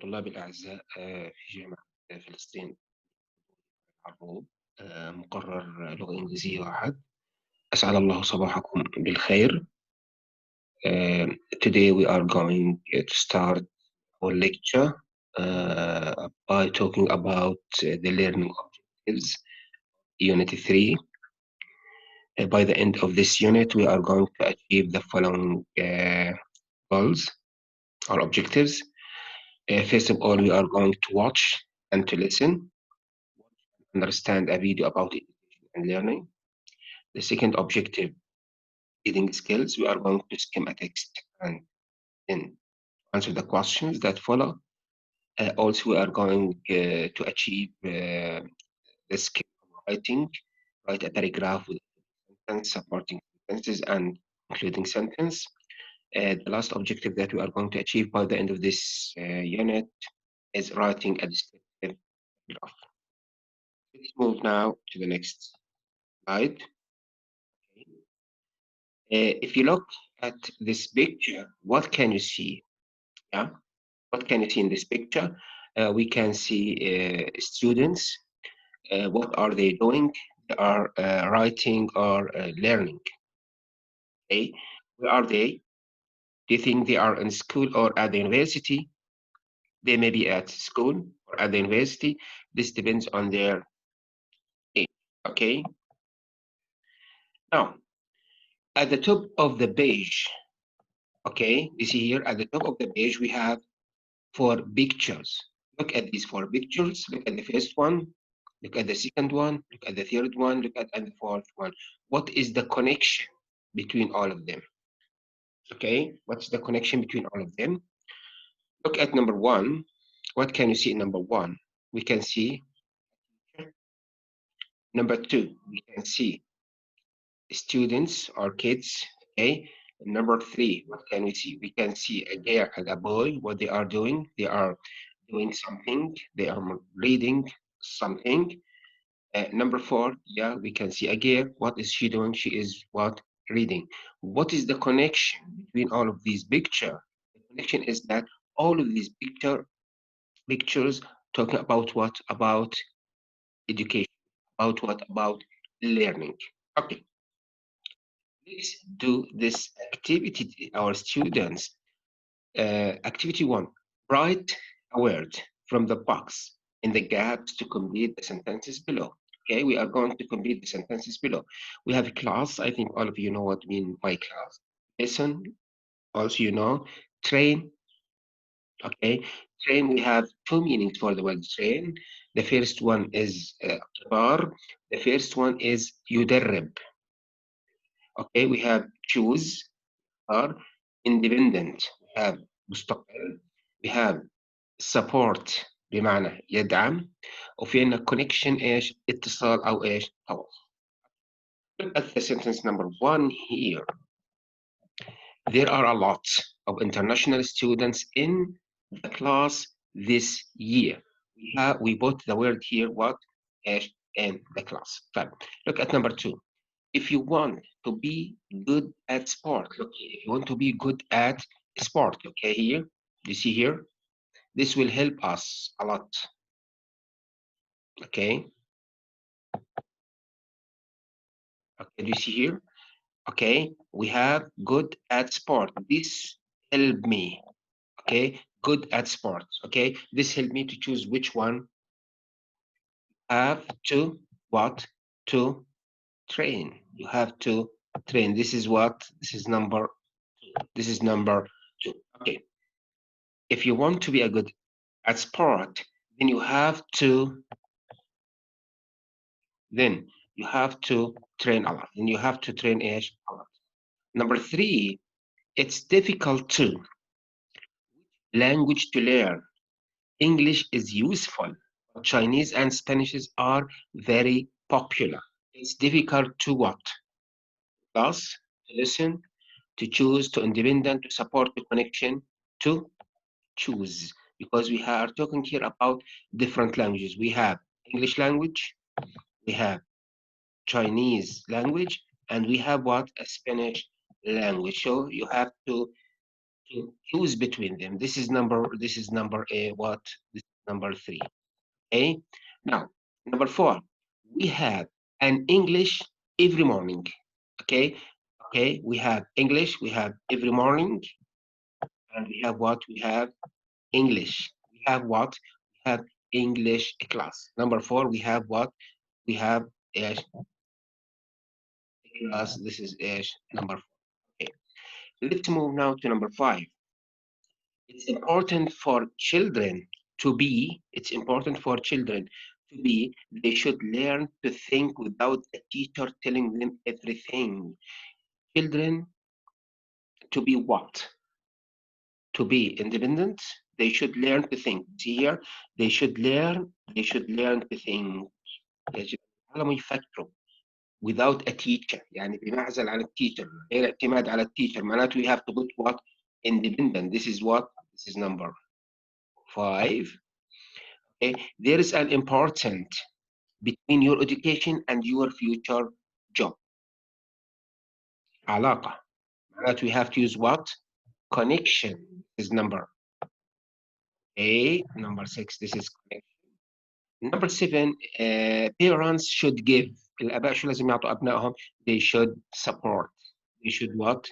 طلابي الأعزاء في جامعة فلسطين العربوب مقرر لغة إنجليزية واحد. أسعد الله صباحكم بالخير. Uh, Today we are going to start our lecture by talking about the learning objectives, Unit 3. By the end of this unit, we are going to achieve the following goals or objectives. First of all, we are going to watch and to listen, understand a video about education and learning. The second objective, reading skills. We are going to skim a text and then answer the questions that follow. Also, we are going to achieve the skill of writing, write a paragraph with sentence, supporting sentences, and including sentence. The last objective that we are going to achieve by the end of this unit is writing a descriptive paragraph. Let's move now to the next slide. If you look at this picture, what can you see? Yeah, what can you see in this picture? We can see students. What are they doing? They are writing or learning. Okay, where are they? Do you think they are in school or at the university? They may be at school or at the university. This depends on their age. Okay. Now, at the top of the page, okay, you see here at the top of the page, we have four pictures. Look at these four pictures. Look at the first one. Look at the second one. Look at the third one. Look at the fourth one. What is the connection between all of them? Okay, what's the connection between all of them? Look at number one. What can you see in number one? We can see number two. We can see students or kids. Okay, and number three. What can we see? We can see a girl and a boy. What they are doing? They are doing something. They are reading something. Number four, yeah, we can see a girl. What is she doing? She is what? Reading. What is the connection between all of these pictures? The connection is that all of these pictures talking about what? About education. About what? About learning. Okay, let's do this activity. Our students. Activity one, write a word from the box in the gaps to complete the sentences below. Okay, we are going to complete the sentences below. We have a class. I think all of you know what I mean by class. Listen, also you know, train. Okay, train, we have two meanings for the word train. The first one is اختبار. The first one is يدرب. Okay, we have choose or independent. We have مستقل. We have support بمعنى يدعم، وفي عندنا connection ايش؟ اتصال او ايش؟ تواصل. Look at the sentence number one here. There are a lot of international students in the class this year. We put the word here what? ايش؟ in the class. طيب. Look at number two. If you want to be good at sport, look, if you want to be good at sport, okay, here, you see here, this will help us a lot, okay? Okay, do you see here? Okay, we have good at sport. This help me, okay? Good at sports, okay? This help me to choose which one. Have to what? To train. You have to train. This is what? This is number two. This is number two. Okay. If you want to be a good at sport, then you have to train a lot. And you have to train a lot. Number three, it's difficult to language to learn. English is useful, but Chinese and Spanish are very popular. It's difficult to what? Thus, to listen, to choose, to independent, to support the connection, to choose. Because we are talking here about different languages. We have English language, we have Chinese language, and we have what? A Spanish language. So you have to to choose between them. This is number what? This is number 3. Okay. Now, number 4, we have an English every morning. Okay. Okay. We have English. We have every morning, and we have what? We have English. We have what? We have English class. Number 4, we have what? We have a class. This is number 4. Okay. Let's move now to number 5. It's important for children it's important for children to be, they should learn to think without a teacher telling them everything. Children to be what? To be independent. They should learn to think. See here, they should learn to think. يجب يتعلموا يفكروا without a teacher. يعني بمعزل عن التيشر، غير اعتماد على التيشر. معناته we have to put what? Independent. This is what? This is number 5. Okay. There is an important between your education and your future job. علاقة. معناته we have to use what? Connection is number 8. Number 6, this is connection. Number 7, parents should give. الآباء شو لازم يعطوا أبنائهم? They should support. They should what?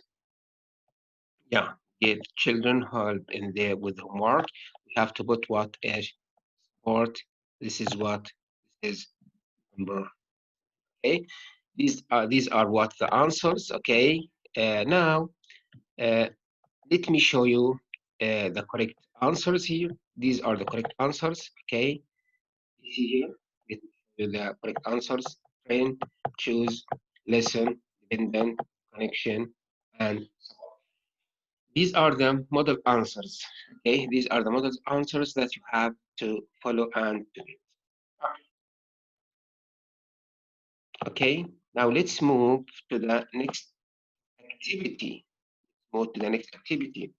Yeah, give children help in there with homework. We have to put what as support. This is what? This is number. Okay. These are what the answers. Okay. Now, let me show you the correct answers here. These are the correct answers. Okay. You see here. Let me show you the correct answers. Train, choose, listen, dependent, connection, and support. These are the model answers. Okay. These are the model answers that you have to follow and do it. Okay. Now let's move to the next activity. Move to the next activity.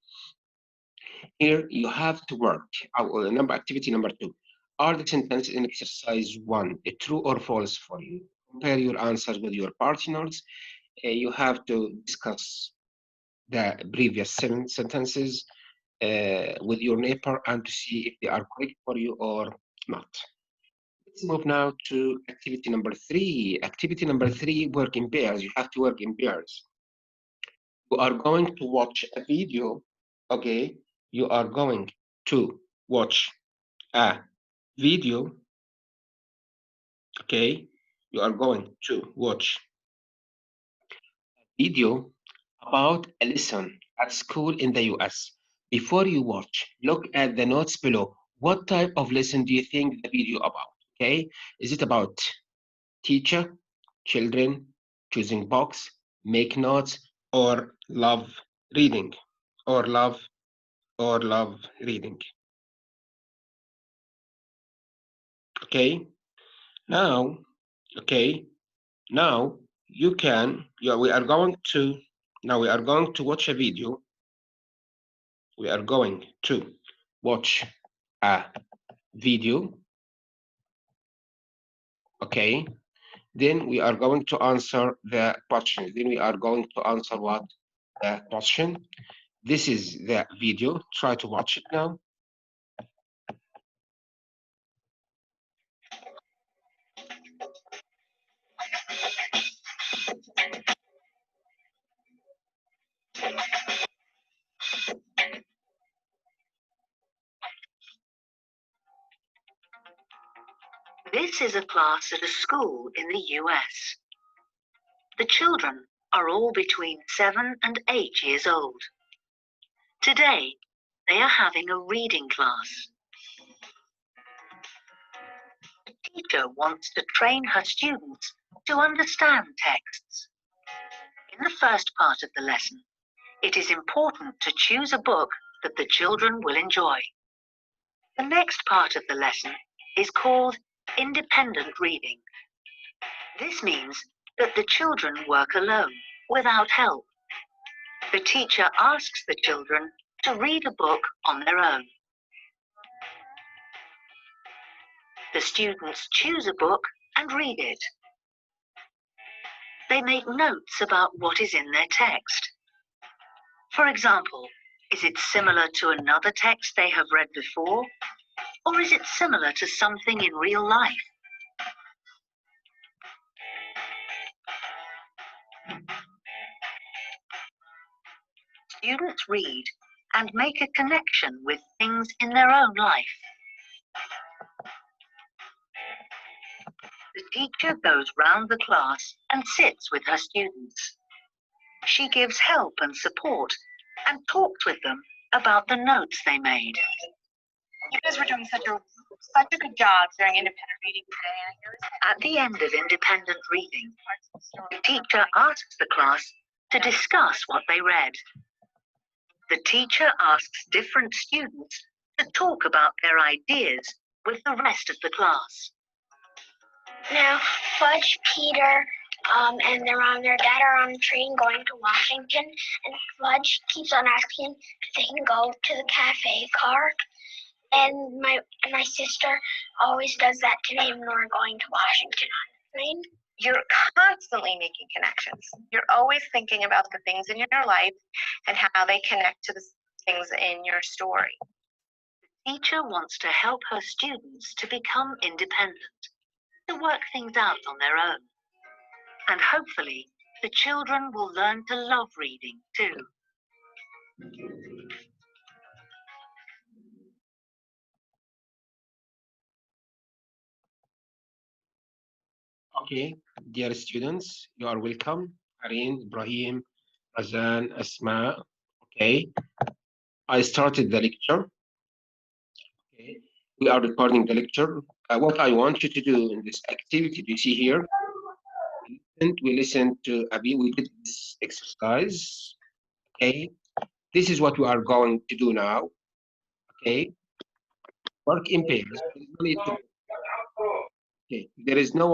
Here you have to work. Activity number 2. Are the sentences in exercise 1 true or false for you? Compare your answers with your partners. You have to discuss the previous sentences with your neighbor and to see if they are correct for you or not. Let's move now to activity number 3. Activity number 3, work in pairs. You have to work in pairs. You are going to watch a video. Okay. You are going to watch a video. Okay. You are going to watch a video about a lesson at school in the US. Before you watch, look at the notes below. What type of lesson do you think the video about? Okay. Is it about teacher, children, choosing box, make notes, or love reading? Or love reading. Okay. Now, you can, we are going to watch a video. We are going to watch a video. Okay. Then we are going to answer the question. Then we are going to answer what? The question. This is the video. Try to watch it now. This is a class at a school in the US. The children are all between 7 and 8 years old. Today, they are having a reading class. The teacher wants to train her students to understand texts. In the first part of the lesson, it is important to choose a book that the children will enjoy. The next part of the lesson is called independent reading. This means that the children work alone, without help. The teacher asks the children to read a book on their own. The students choose a book and read it. They make notes about what is in their text. For example, Is it similar to another text they have read before? Or is it similar to something in real life? Students read and make a connection with things in their own life. The teacher goes round the class and sits with her students. She gives help and support and talks with them about the notes they made. You guys were doing such a good job during independent reading today. At the end of independent reading, the teacher asks the class to discuss what they read. The teacher asks different students to talk about their ideas with the rest of the class. Now, Fudge, Peter, and their mom and their dad are on the train going to Washington, and Fudge keeps on asking if they can go to the cafe car. And my sister always does that to me when we're going to Washington on the train. You're constantly making connections. You're always thinking about the things in your life and how they connect to the things in your story. The teacher wants to help her students to become independent, to work things out on their own. And hopefully, the children will learn to love reading too. Okay, dear students, you are welcome. Areen, Ibrahim, Razan, Asma. Okay, I started the lecture. Okay, we are recording the lecture. What I want you to do in this activity, do you see here? And we listened to Abi, we did this exercise. Okay, this is what we are going to do now. Okay, work in pairs. Okay, there is no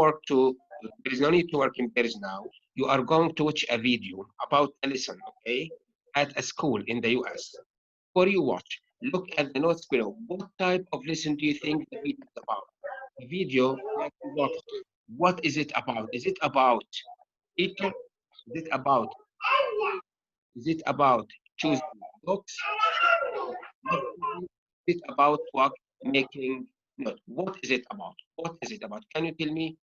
need to work in pairs now. You are going to watch a video about a lesson, okay, at a school in the US. Before you watch, look at the notes below. What type of lesson do you think the video is about? The video, what is it about? Is it about teacher? Is it about choosing books? Is it about what making note? What is it about? What is it about? Can you tell me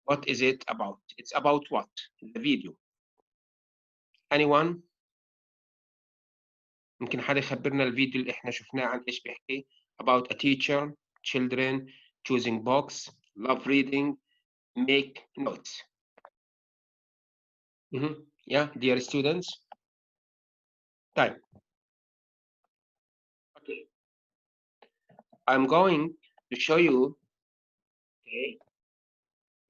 what is it about? It's about what? The video. Anyone? ممكن حدا يخبرنا الفيديو اللي احنا شفناه عن ايش بيحكي؟ About a teacher, children, choosing books, love reading, make notes. Yeah, dear students. Time. Okay. I'm going to show you. Okay.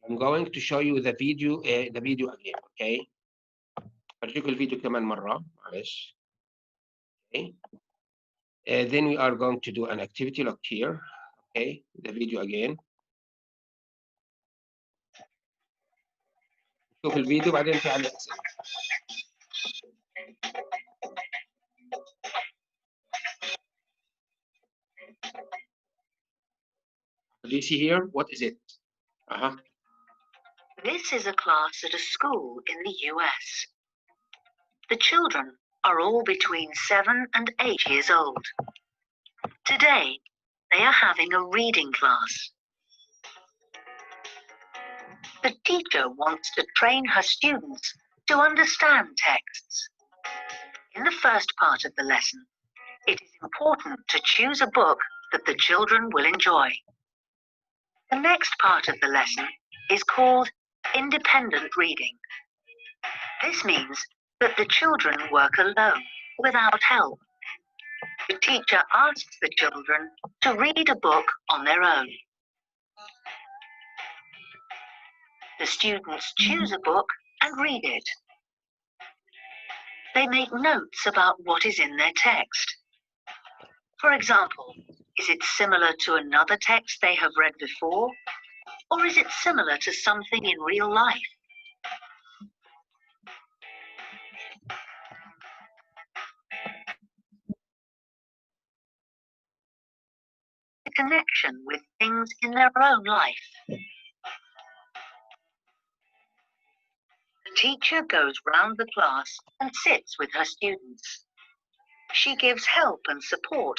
I'm going to show you the video again. Okay. أرجيكم الفيديو كمان مرة. معلش. Okay. Then we are going to do an activity. Look here. Okay. The video again. شوف الفيديو بعدين في عليه أسئلة. Do you see here? What is it? This is a class at a school in the US. The children are all between 7 and 8 years old. Today, they are having a reading class. The teacher wants to train her students to understand texts. In the first part of the lesson, it is important to choose a book that the children will enjoy. The next part of the lesson is called independent reading. This means that the children work alone, without help. The teacher asks the children to read a book on their own. The students choose a book and read it. They make notes about what is in their text. For example, is it similar to another text they have read before? Or is it similar to something in real life? A connection with things in their own life. The teacher goes round the class and sits with her students. She gives help and support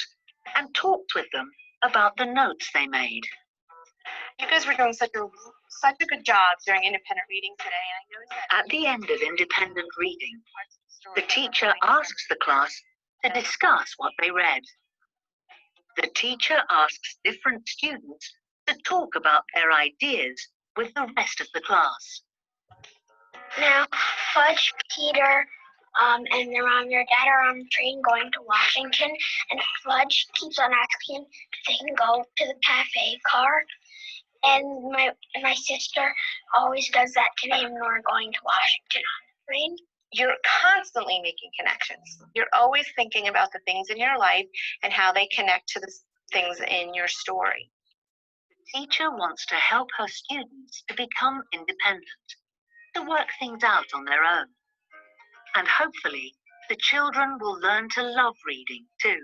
and talks with them about the notes they made. You guys were doing such a good job during independent reading today, and I noticed that At the end of independent reading, parts of the story the teacher asks the class to discuss what they read. The teacher asks different students to talk about their ideas with the rest of the class. Now, Fudge, Peter, and their mom and their dad are on the train going to Washington, and Fudge keeps on asking if they can go to the cafe car. And my sister always does that to me when we're going to Washington on the train. you're constantly making connections. You're always thinking about the things in your life and how they connect to the things in your story. The teacher wants to help her students to become independent, to work things out on their own. And hopefully, the children will learn to love reading too.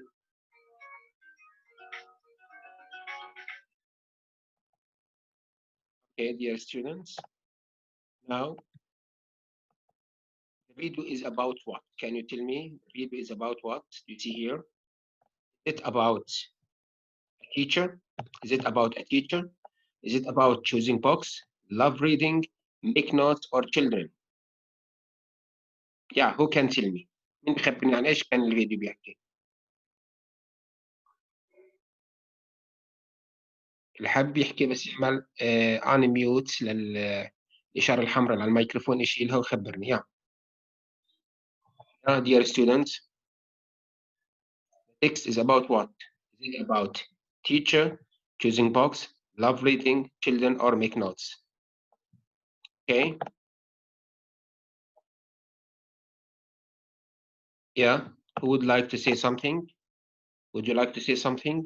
Okay, dear students. Now, the video is about what? Can you tell me? The video is about what? You see here? Is it about a teacher? Is it about a teacher? Is it about choosing books, love reading, make notes, or children? Yeah, who can tell me? مين بيخبرني عن ايش كان الفيديو بيحكي؟ اللي حابب يحكي بس يعمل ان ميوت للإشارة الحمراء على الميكروفون يشيلها ويخبرني. Yeah. Dear students, the text is about what? Is it about teacher, choosing books, love reading, children, or make notes? Okay. Yeah. Who would like to say something? Would you like to say something?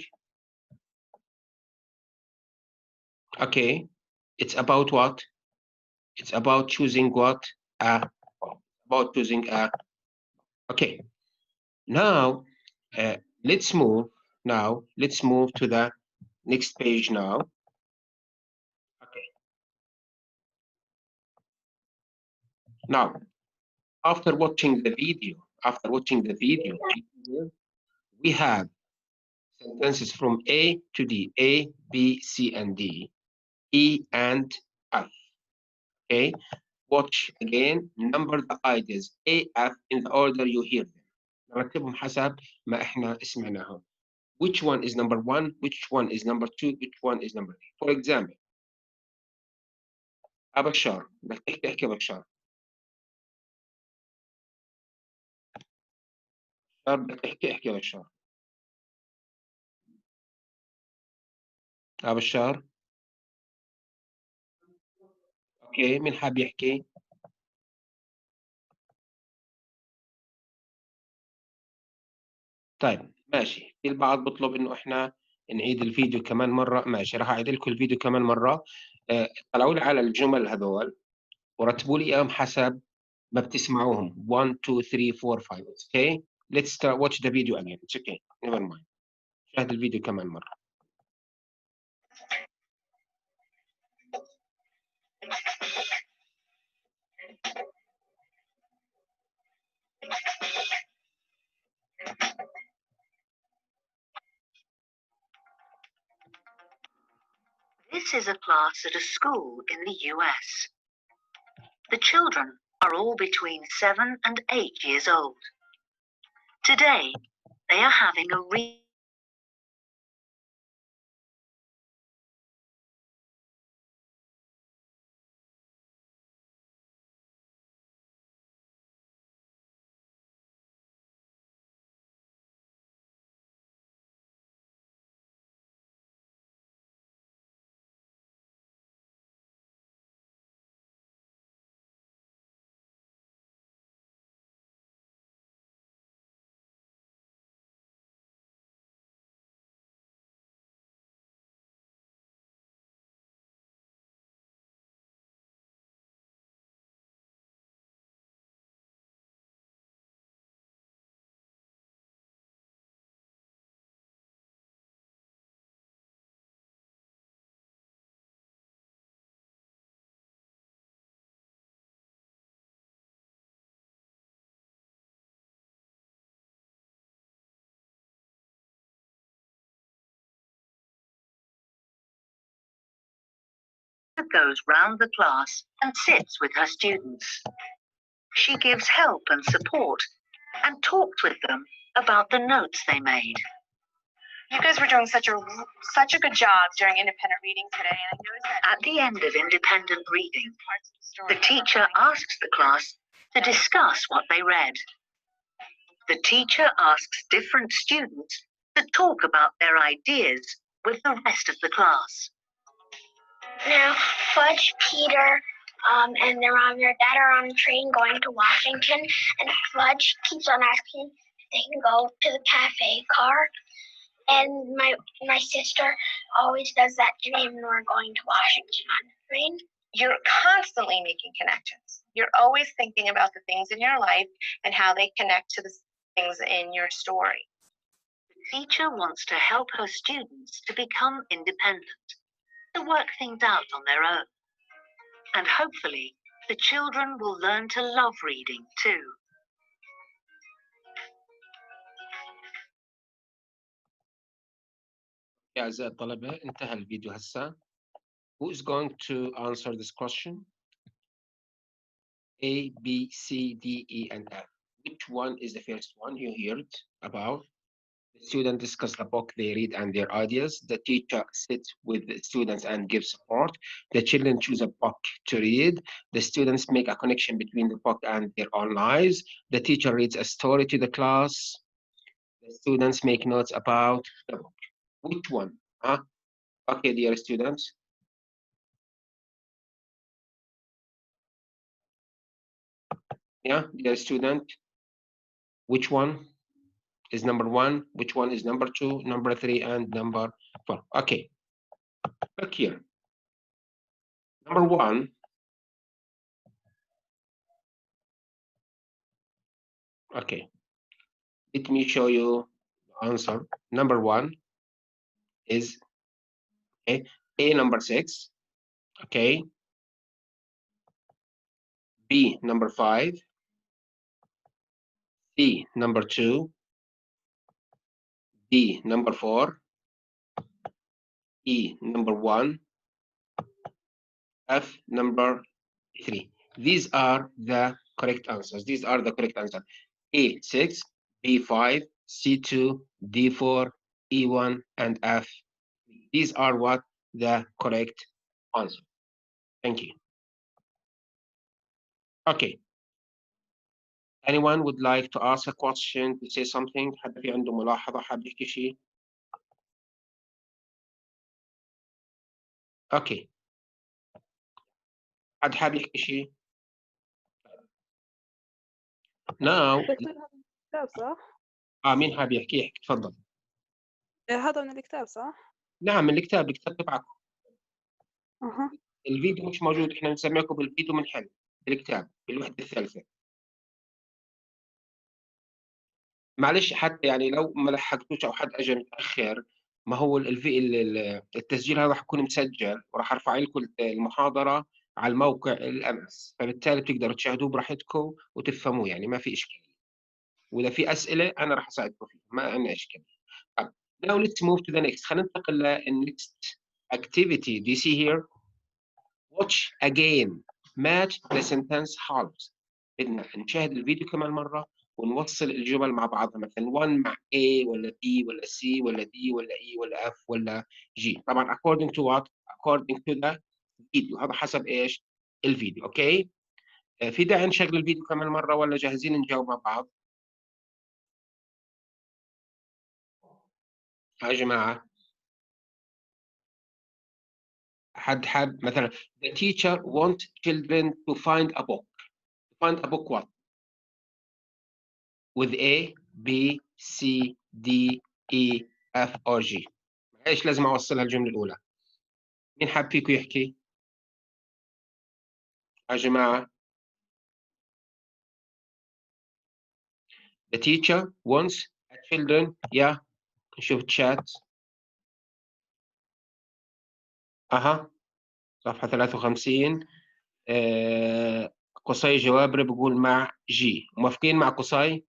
Okay. It's about what? It's about choosing what? About choosing a. Okay. Now, let's move. Now, let's move to the next page now. Okay. Now, after watching the video, we have sentences from A to D, A, B, C, and D, E, and F. Okay. Watch again, number the ideas A, F in the order you hear them. نرتبهم حسب ما احنا سمعناهم. Which one is number one? Which one is number two? Which one is number three? For example, بشار بدك تحكي بشار. بدك احكي بشار. بشار. اوكي مين حاب يحكي؟ طيب ماشي، في البعض بطلب انه احنا نعيد الفيديو كمان مره. ماشي، راح اعيد لكم الفيديو كمان مره. طلعوا لي على الجمل هذول ورتبوا لي اياهم حسب ما بتسمعوهم. 1 2 3 4 5. Okay, let's start watch the video again. It's okay, never mind. شاهد الفيديو كمان مره. This is a class at a school in the US. The children are all between 7 and 8 years old. Today, they are having a reading goes round the class and sits with her students. She gives help and support and talks with them about the notes they made. You guys were doing such a good job during independent reading today, and I noticed that At the end of independent reading, parts of the story. the teacher asks the class to discuss what they read. The teacher asks different students to talk about their ideas with the rest of the class. Now, Fudge, Peter, and their mom and their dad are on a train going to Washington, and Fudge keeps on asking if they can go to the cafe car. And my sister always does that today when we're going to Washington on the train. You're constantly making connections. You're always thinking about the things in your life and how they connect to the things in your story. The teacher wants to help her students to become independent, to work things out on their own. And hopefully, the children will learn to love reading too. يا أعزائي الطلبة انتهى الفيديو هسا. Who is going to answer this question? A, B, C, D, E, and F. Which one is the first one you heard about? The students discuss the book they read and their ideas. The teacher sits with the students and gives support. The children choose a book to read. The students make a connection between the book and their own lives. The teacher reads a story to the class. The students make notes about the book. Which one? Huh? Okay, dear students. Yeah, dear student. Which one is number one? Which one is number two, number three, and number four? Okay. Look here. Number one. Okay. Let me show you the answer. Number one is okay, A number 6. Okay. B number 5. C number 2. D number 4. E number 1. F number 3. These are the correct answers. These are the correct answers. A6, B5, C2, D4, E1, and F. These are what the correct answer. Thank you. Okay. Anyone would like to ask a question, to say something? حد في عنده ملاحظة حاب يحكي شيء؟ Okay. حد حاب يحكي شيء؟ Now. دكتور هذا من الكتاب صح؟ مين حاب يحكي تفضل. هذا من الكتاب صح؟ نعم من الكتاب تبعكم. أها. الفيديو مش موجود، احنا نسميكم بالفيديو بنحل بالكتاب بالوحدة الثالثة. معلش حتى يعني لو ما لحقتوش او حد اجى متاخر، ما هو التسجيل هذا راح يكون مسجل وراح ارفع لكم المحاضره على الموقع الامس، فبالتالي بتقدروا تشاهدوه براحتكم وتفهموه، يعني ما في اشكاليه. واذا في اسئله انا راح اساعدكم فيها، ما عندنا اشكاليه. Now let's move to the next. خلينا ننتقل للnext activity. Do you see here? Watch again. Match the sentence halves. بدنا نشاهد الفيديو كمان مره ونوصل الجمل مع بعضها، مثلا 1 مع A ولا B ولا C ولا D ولا E ولا F ولا G. طبعا according to what? According to the video. هذا حسب ايش؟ الفيديو. اوكي؟ في داعي نشغل الفيديو كمان مره ولا جاهزين نجاوب مع بعض؟ يا جماعه حد حاب مثلا the teacher wants children to find a book. Find a book what? With A, B, C, D, E, F or G. ايش لازم اوصلها الجمله الاولى؟ مين حاب فيكم يحكي؟ يا جماعه the teacher wants children. يا نشوف الشات. اها صفحه 53. قصي جوابري بيقول مع جي. موافقين مع قصي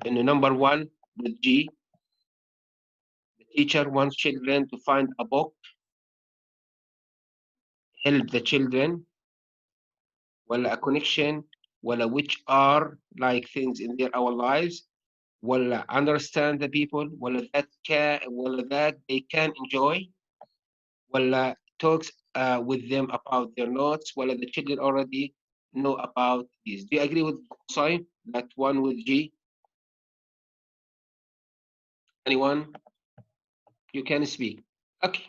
انه نمبر 1 with G. The teacher wants children to find a book. help the children ولا a connection ولا which are like things in their our lives ولا understand the people ولا that they can enjoy ولا talks with them about their notes ولا the children already know about this. Do you agree with Hussein? That one with G? Anyone? You can speak. Okay.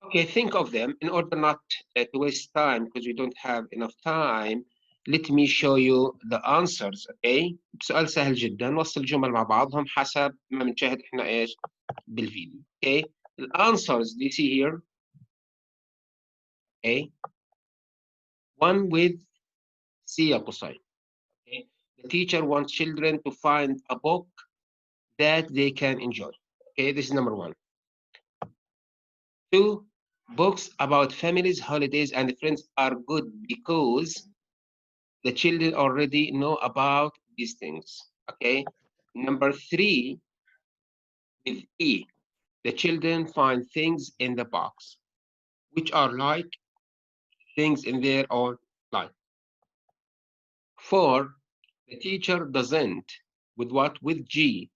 Okay, think of them in order not to waste time because we don't have enough time. Let me show you the answers. Okay. سؤال سهل جدا، نوصل الجمل مع بعضهم حسب ما بنشاهد احنا ايش بالفيديو. Okay. The answers do you see here? Okay. One with C يا قصي. Okay. The teacher wants children to find a book that they can enjoy. Okay, this is number one. Two, books about families, holidays, and friends are good because the children already know about these things. Okay. Number three, with E, the children find things in the box, which are like things in their own life. Four, the teacher doesn't, with what? With G,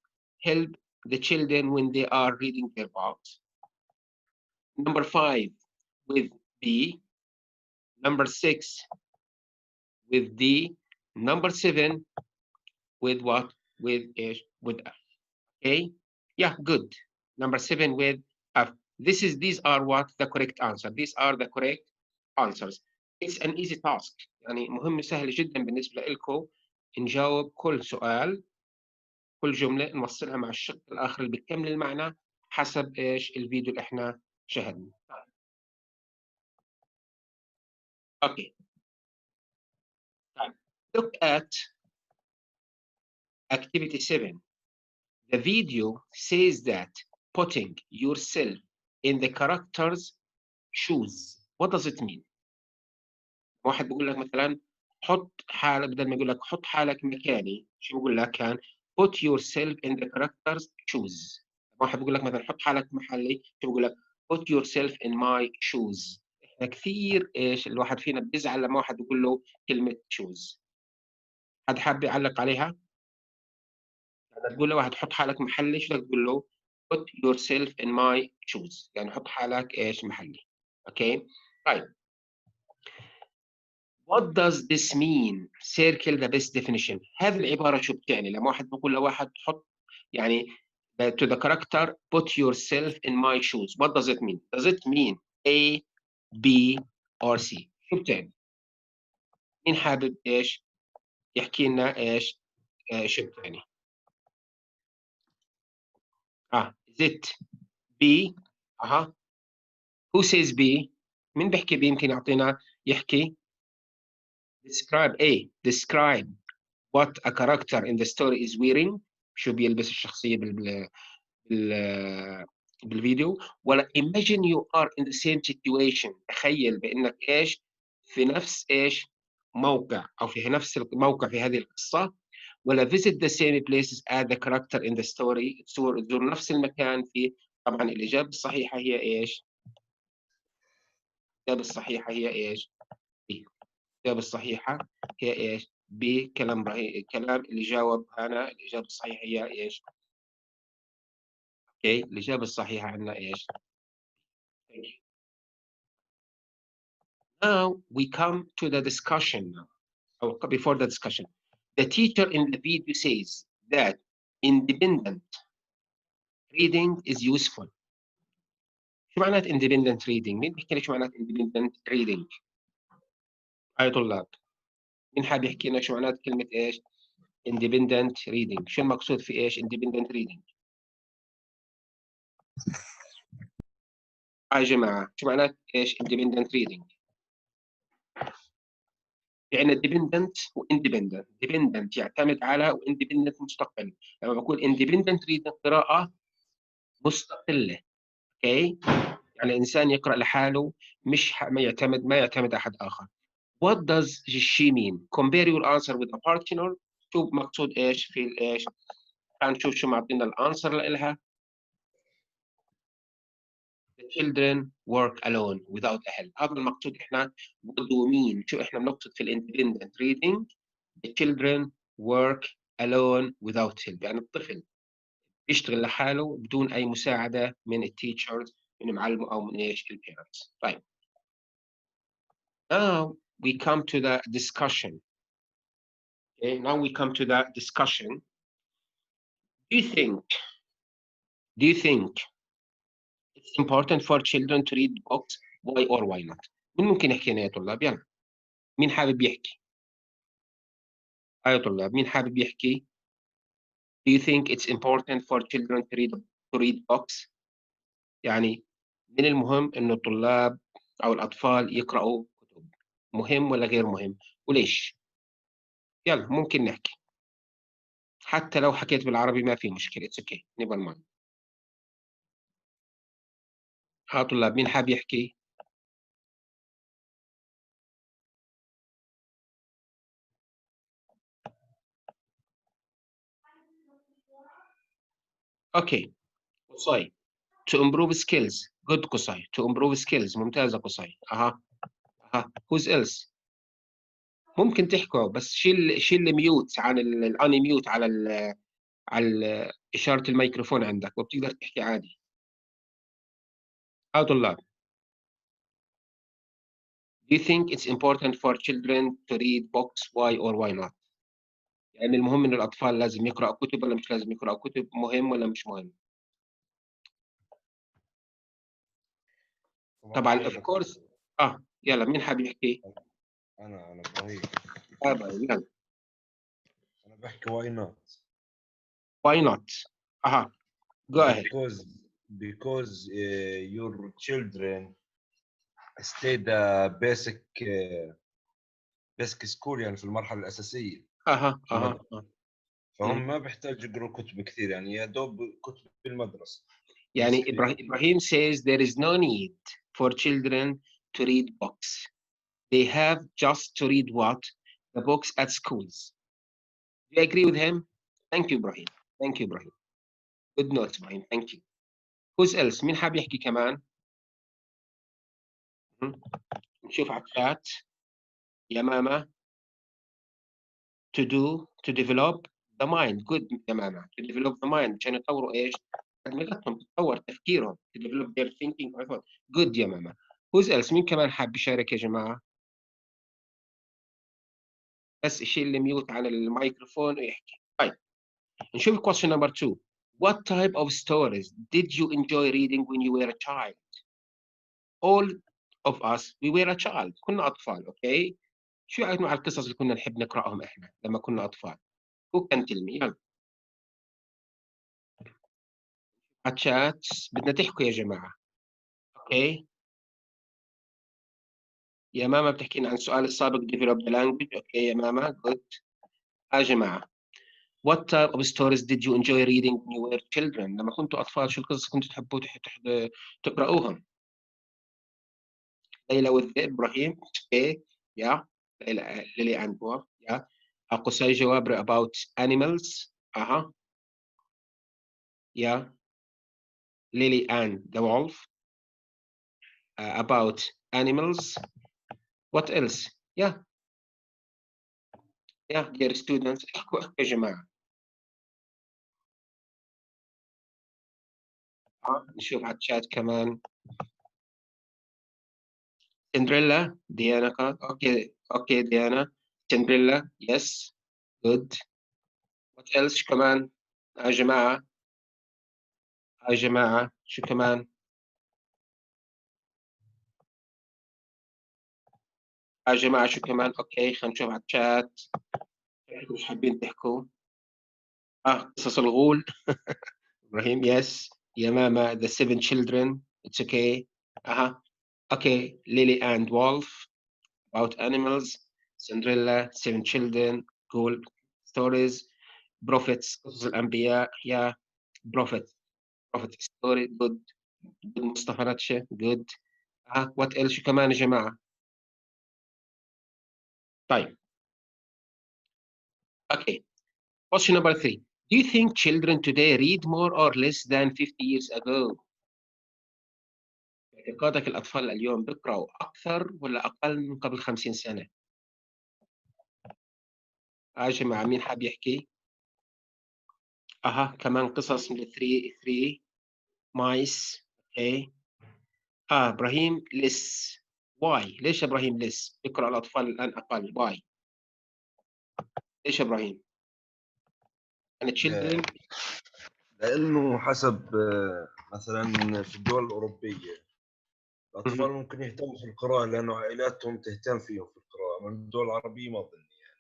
help the children when they are reading their box. Number five, with B. Number six, with D. Number seven, with what? With F. With F. Okay? Yeah, good. Number seven with F. These are what the correct answer. These are the correct answers. It's an easy task. يعني مهم سهل جدا بالنسبة لكم نجاوب كل سؤال كل جملة نوصلها مع الشق الآخر اللي بيكمل المعنى حسب إيش الفيديو اللي إحنا شاهدناه. Okay. Look at activity 7. The video says that putting yourself in the character's shoes. What does it mean? واحد بيقول لك مثلا حط حالك بدل ما يقول لك حط حالك مكاني شو بيقول لك كان put yourself in the character's shoes. واحد بيقول لك مثلا حط حالك محلي شو بيقول لك put yourself in my shoes. احنا كثير ايش الواحد فينا بيزعل لما واحد يقول له كلمة shoes. حد حاب يعلق عليها؟ تقول له واحد حط حالك محلي شو بدك تقول له put yourself in my shoes يعني حط حالك ايش محلي. اوكي طيب what does this mean circle the best definition. هذه العبارة شو بتعني لما واحد بقول لواحد حط يعني to the character put yourself in my shoes. What does it mean? Does it mean A B or C؟ شو بتعني؟ مين حابب ايش يحكي لنا ايش شو بتعني؟ is it B؟ Who says B؟ مين بيحكي B يمكن يعطينا يحكي describe A. Describe what a character in the story is wearing. شو بيلبس الشخصية بالفيديو. ولا imagine you are in the same situation. تخيل بأنك إيش في نفس إيش موقع أو في نفس الموقع في هذه القصة. ولا visit the same places as the character in the story. تزور نفس المكان في طبعا الإجابة الصحيحة هي إيش؟ الإجابة الصحيحة هي إيش؟ الإجابة الصحيحة هي إيش؟ بكلام كلام اللي جاوب أنا الإجابة الصحيحة هي إيش؟ أوكي الإجابة الصحيحة عندنا إيش؟ Now we come to the discussion now. Or before the discussion, the teacher in the video says that independent reading is useful. شو معنات independent reading؟ مين بيحكي لي شو معنات independent reading؟ يا طلاب مين حاب يحكي لنا شو معنات كلمة إيش؟ independent reading. شو المقصود في إيش independent reading؟ يا جماعة شو معنات إيش independent reading؟ يعني dependent و independent. dependent يعتمد على و independent مستقل. لما بقول independent reading قراءة مستقلة. اوكي يعني انسان يقرأ لحاله مش ما يعتمد أحد آخر. What does she mean? Compare your answer with a partner. شوف مقصود ايش في ايش. تعال نشوف شو معطينا الانسر لها. The children work alone without a help. هذا المقصود احنا what do we mean؟ شو احنا بنقصد في independent reading؟ the children work alone without help. يعني الطفل يشتغل لحاله بدون اي مساعده من التيتشرز، من معلمه او من ايش البيرنتس. طيب. Now we come to the discussion. Okay, now we come to the discussion. Do you think it's important for children to read books? Why or why not? مين ممكن يحكي لنا يا طلاب؟ يلا. مين حابب يحكي؟ يا طلاب مين حابب يحكي؟ Do you think it's important for children to read books؟ يعني من المهم إنه الطلاب أو الأطفال يقرأوا كتب. مهم ولا غير مهم؟ وليش؟ يلا ممكن نحكي. حتى لو حكيت بالعربي ما في مشكلة. It's okay. Never mind. ها طلاب مين حاب يحكي؟ Okay. قصي. To improve skills. Good قصي. To improve skills. ممتازة قصي. أها. Who's else؟ ممكن تحكوا بس شيل ميوت عن الاني ميوت على إشارة الميكروفون عندك وبتقدر تحكي عادي. طلاب. Do you think it's important for children to read books? Why or why not؟ يعني المهم إن الأطفال لازم يقرأوا كتب ولا مش لازم يقرأوا كتب؟ مهم ولا مش مهم؟ طبعا of course. يلا مين حابب يحكي؟ أنا إبراهيم. يلا. أنا بحكي why not؟ Why not؟ Go ahead. Because your children stay the basic school يعني في المرحلة الأساسية. فهم ما بيحتاجوا يقروا كتب كثير يعني يا دوب كتب في المدرسة. يعني إبراهيم says there is no need for children to read books. They have just to read what? The books at schools. Do you agree with him? Thank you Ibrahim. Thank you Ibrahim. Good notes Ibrahim. Thank you. Who's else؟ مين حاب يحكي كمان؟ نشوف على الشات. يا ماما. To develop the mind. Good يا ماما. To develop the mind عشان يطوروا ايش؟ أدمغتهم تتطور تفكيرهم. To develop their thinking. Good يا ماما. Who's else؟ مين كمان حاب يشارك يا جماعة؟ بس يشيل الميوت عن الميكروفون ويحكي. طيب. نشوف question number 2. What type of stories did you enjoy reading when you were a child? All of us we were a child. كنا أطفال. Okay. شو أنواع القصص اللي كنا نحب نقرأهم إحنا لما كنا أطفال؟ Who can tell me؟ يلا. عالشات بدنا تحكوا يا جماعة. اوكي. يا ماما بتحكي لنا عن السؤال السابق develop the language. اوكي يا ماما. good. يا جماعة. What type of stories did you enjoy reading when you were children؟ لما كنتوا أطفال شو القصص كنتوا تحبوا تقرأوهم؟ ليلى والذئب. إبراهيم. اوكي. يا ليلي and Wolf. يا قصي جواب about animals. يا Lily and the wolf. About animals. What else؟ Yeah, dear students. احكوا يا جماعة. نشوف على الشات كمان. سندريلا. ديانا. اوكي ديانا. سندريلا. yes. good. what else كمان يا جماعة شو كمان؟ يا جماعة شو كمان؟ اوكي خلينا نشوف على الشات. مش حابين تحكوا؟ قصص الغول. إبراهيم. yes. يا ماما the 7 children. it's okay. okay. Lily and Wolf. about animals. Cinderella. 7 children. cool stories. prophets. قصص الأنبياء. prophet story. good. مصطفى نتشة. good. what else كمان يا جماعة؟ طيب. okay. question number 3. Do you think children today read more or less than 50 years ago؟ اعتقادك الأطفال اليوم بيقرأوا أكثر ولا أقل من قبل 50 سنة؟ يا جماعة مين حاب يحكي؟ أها كمان قصص من 3 مايس. أوكي. إبراهيم لس. واي ليش إبراهيم لس؟ يقرأ الأطفال الآن أقل واي. ليش إبراهيم؟ أنا children. لانه حسب مثلا في الدول الاوروبيه الاطفال ممكن يهتموا في القراءه لانه عائلاتهم تهتم فيهم في القراءه، من الدول العربيه ما اظن يعني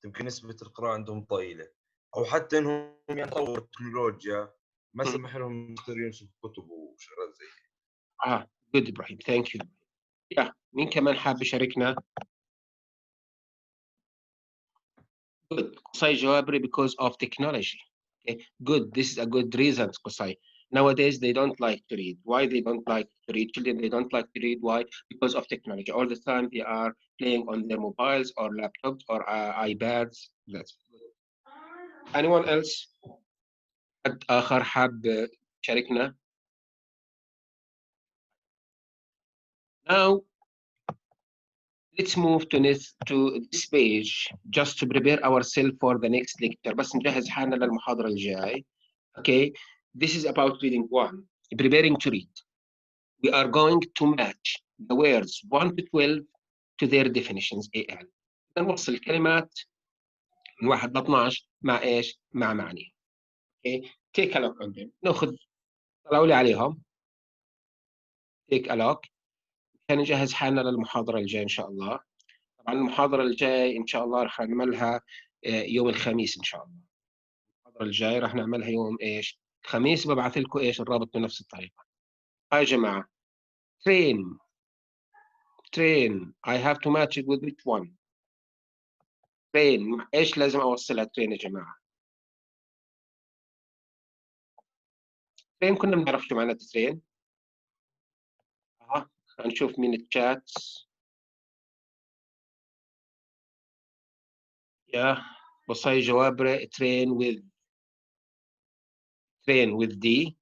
يمكن نسبه القراءه عندهم ضئيله، او حتى انهم يعني طوروا التكنولوجيا ما سمح لهم يقدروا يمسكوا كتب وشغلات زي هيك. good إبراهيم thank you. مين كمان حاب يشاركنا؟ Good. قصي جوابري because of technology. Okay. Good. This is a good reason, قصي. Nowadays, they don't like to read. Why they don't like to read? Children, they don't like to read. Why? Because of technology. All the time, they are playing on their mobiles or laptops or iPads. That's good. Anyone else? حد آخر حاب يشاركنا؟ Now, let's move to this page just to prepare ourselves for the next lecture. بس نجهز حالنا للمحاضرة الجاي. Okay, this is about reading 1. Preparing to read. We are going to match the words 1 to 12 to their definitions. AL. نوصل الكلمات من 1 ل 12 مع ايش؟ مع معاني. Okay, take a look on them. ناخذ طلعوا لي عليهم. Take a look. عشان نجهز حالنا للمحاضرة الجاية إن شاء الله. طبعا المحاضرة الجاية إن شاء الله رح نعملها يوم الخميس إن شاء الله. المحاضرة الجاية رح نعملها يوم إيش؟ الخميس. ببعث لكم إيش الرابط بنفس الطريقة. هاي يا جماعة. Train. I have to match it with which one? Train. إيش لازم أوصلها train يا جماعة؟ train كنا بنعرف شو معنى train. هنشوف من الشات. بصي جوابرة train with D.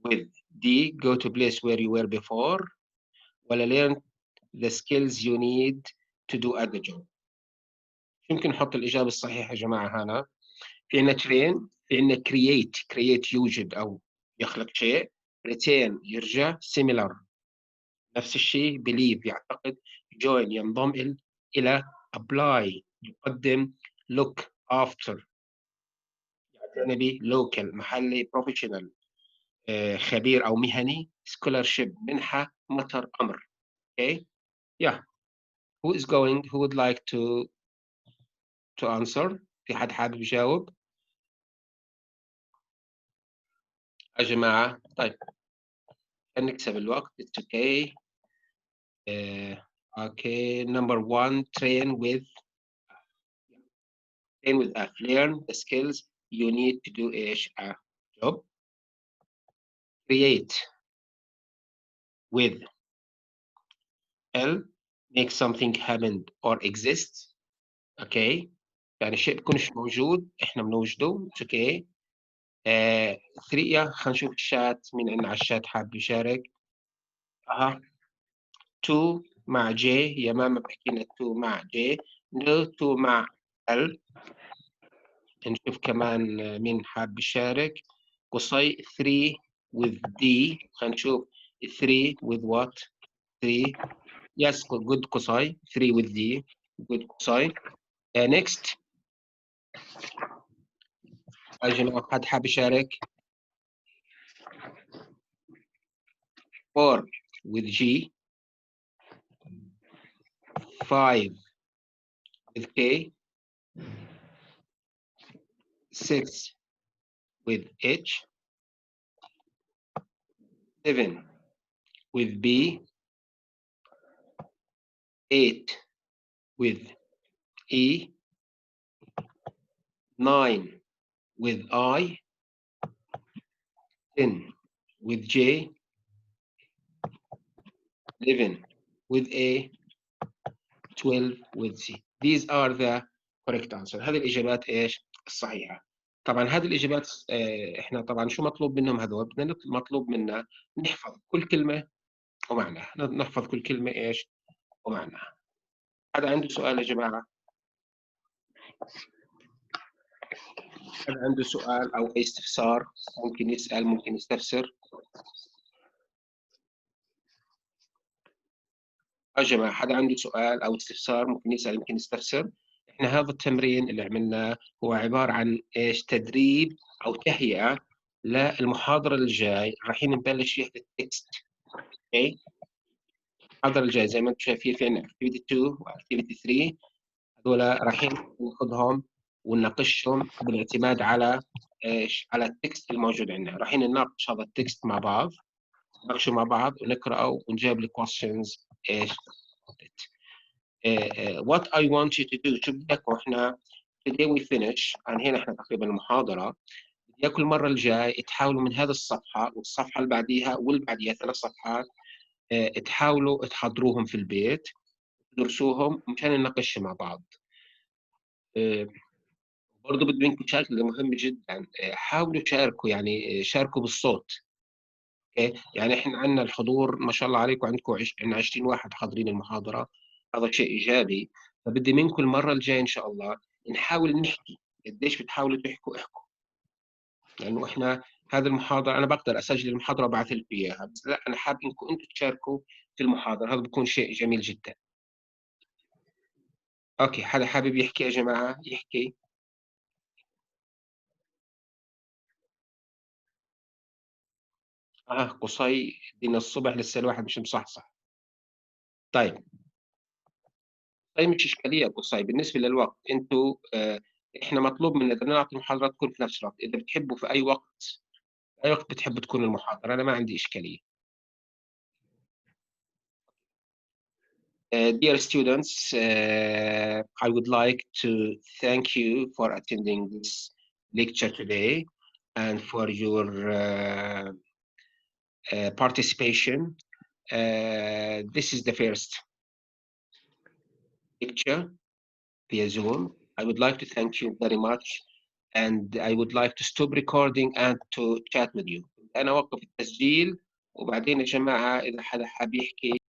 With D, go to place where you were before. ولا learn the skills you need to do at the job. يمكن نحط الإجابة الصحيحة يا جماعة هنا. في عندنا train، في عندنا create يوجد أو يخلق شيء. retain يرجع. similar نفس الشيء. believe يعتقد. join ينضم إلى. apply يقدم. look after يعتني به. local محلي. professional خبير أو مهني. scholarship منحة. مطر أمر. Okay. Who is going? Who would like to answer? في حد حابب يجاوب؟ يا جماعة طيب نكسب الوقت. It's okay. Okay. Number 1, train with F. Learn the skills you need to do a job. Create with L. Make something happen or exist. Okay. يعني شيء بيكونش موجود احنا بنوجده. It's okay. 3 خلينا نشوف الشات. مين عندنا على الشات حاب يشارك؟ 2 مع J. يا ماما بحكي لنا 2 مع J. 2 مع L. نشوف كمان مين حاب يشارك. قصي 3 with D. خلينا نشوف 3 with what? 3. Yes, good قصي. 3 with D. Good قصي. Next. يا جماعة حد حاب يشارك؟ 4 with G. 5 with K. 6 with H. 7 with B. 8 with E. 9 with I. 10 with J. 11 with A. 12 with C. These are the correct answers. هذه الإجابات إيش؟ الصحيحة. طبعا هذه الإجابات إحنا طبعا شو مطلوب منهم هذول؟ بدنا مطلوب منا نحفظ كل كلمة ومعناها، نحفظ كل كلمة إيش ومعناها. هذا عنده سؤال يا جماعة؟ هذا عنده سؤال أو أي استفسار؟ ممكن يسأل، ممكن يستفسر. يا جماعة حدا عنده سؤال أو استفسار ممكن يسأل، ممكن يستفسر. إحنا هذا التمرين اللي عملناه هو عبارة عن إيش؟ تدريب أو تهيئة للمحاضرة الجاي. رايحين نبلش فيها التكست. أوكي؟ المحاضرة الجاي زي ما أنتم شايفين في عندنا activity 2 و activity 3. هذول رايحين ناخذهم ونناقشهم بالاعتماد على إيش؟ على التكست الموجود عندنا. رايحين نناقش هذا التكست مع بعض، نناقشه مع بعض ونقرأه ونجاوب الكويستشنز إيش؟ what I want you to do. شو بدك واحنا today we finish عن هنا احنا تقريبا المحاضرة. بدي اياكم المرة الجاي تحاولوا من هذه الصفحة والصفحة اللي بعديها واللي بعديها 3 صفحات تحاولوا تحضروهم في البيت، تدرسوهم مشان نناقش مع بعض. برضه بدي منكم مشاركة مهمة جدا. حاولوا تشاركوا، يعني شاركوا بالصوت. اوكي، يعني احنا عندنا الحضور ما شاء الله عليكم، عندكم عندنا 20 واحد حاضرين المحاضرة، هذا شيء ايجابي. فبدي منكم المرة الجاية ان شاء الله نحاول نحكي. قديش بتحاولوا تحكوا احكوا، لانه احنا هذه المحاضرة انا بقدر اسجل المحاضرة وابعث لكم اياها، بس لا انا حابب انكم انتم تشاركوا في المحاضرة، هذا بيكون شيء جميل جدا. اوكي، حدا حابب يحكي يا جماعة يحكي؟ قصي دينا الصبح لسه الواحد مش مصحصح. طيب مش إشكالية قصي بالنسبة للوقت. أنتوا إحنا مطلوب منا بدنا نعطي المحاضرات تكون في نفس الوقت. إذا بتحبوا في أي وقت، أي وقت بتحبوا تكون المحاضرة، أنا ما عندي إشكالية. Dear students, I would like to thank you for attending this lecture today and for your participation. This is the first lecture via Zoom. I would like to thank you very much, and I would like to stop recording and to chat with you. أنا أوقف التسجيل، وبعدين يا جماعة إذا حدا حاب يحكي